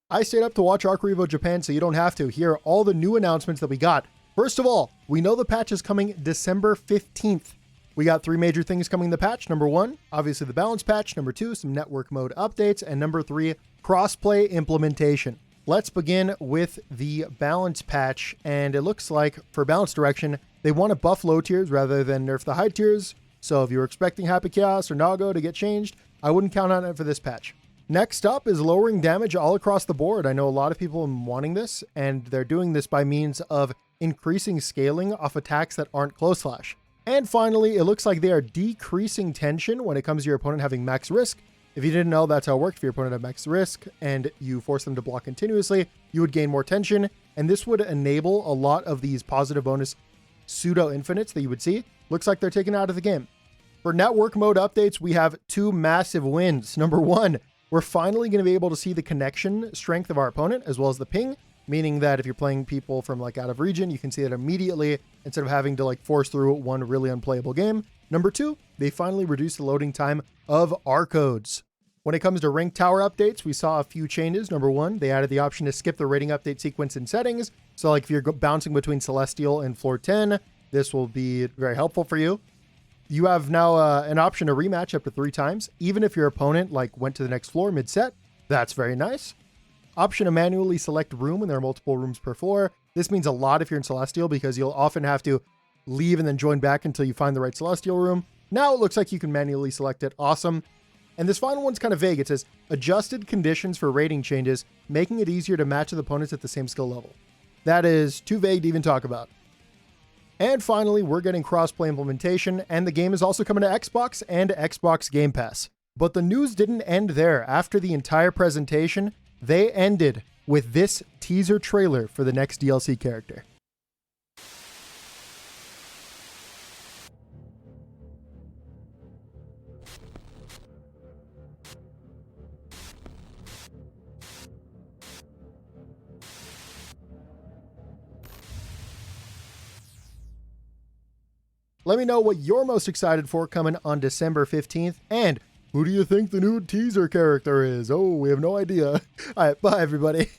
I stayed up to watch ArcRevo Japan, so you don't have to. Here are all the new announcements that we got. First of all, we know the patch is coming December 15th. We got 3 major things coming in the patch. Number 1, obviously the balance patch. Number 2, some network mode updates. And number 3, crossplay implementation. Let's begin with the balance patch. And it looks like for balance direction, they want to buff low tiers rather than nerf the high tiers. So if you were expecting Happy Chaos or Nago to get changed, I wouldn't count on it for this patch. Next up is lowering damage all across the board. I know a lot of people are wanting this, and they're doing this by means of increasing scaling off attacks that aren't close slash. And finally, it looks like they are decreasing tension when it comes to your opponent having max risk. If you didn't know, that's how it worked. If your opponent had max risk and you force them to block continuously, you would gain more tension, and this would enable a lot of these positive bonus pseudo infinites that you would see. Looks like they're taken out of the game. For network mode updates, we have 2 massive wins. Number 1, we're finally going to be able to see the connection strength of our opponent as well as the ping, meaning that if you're playing people from like out of region, you can see that immediately instead of having to like force through one really unplayable game. Number 2, they finally reduced the loading time of R codes. When it comes to rank tower updates, we saw a few changes. Number 1, they added the option to skip the rating update sequence in settings. So like if you're bouncing between Celestial and floor 10, this will be very helpful for you. You have now an option to rematch up to 3 times, even if your opponent like went to the next floor mid-set. That's very nice. Option to manually select room when there are multiple rooms per floor. This means a lot if you're in Celestial because you'll often have to leave and then join back until you find the right Celestial room. Now it looks like you can manually select it. Awesome. And this final one's kind of vague. It says adjusted conditions for rating changes, making it easier to match with opponents at the same skill level. That is too vague to even talk about. And finally, we're getting crossplay implementation, and the game is also coming to Xbox and Xbox Game Pass. But the news didn't end there. After the entire presentation, they ended with this teaser trailer for the next DLC character. Let me know what you're most excited for coming on December 15th. And who do you think the new teaser character is? Oh, we have no idea. All right, bye everybody.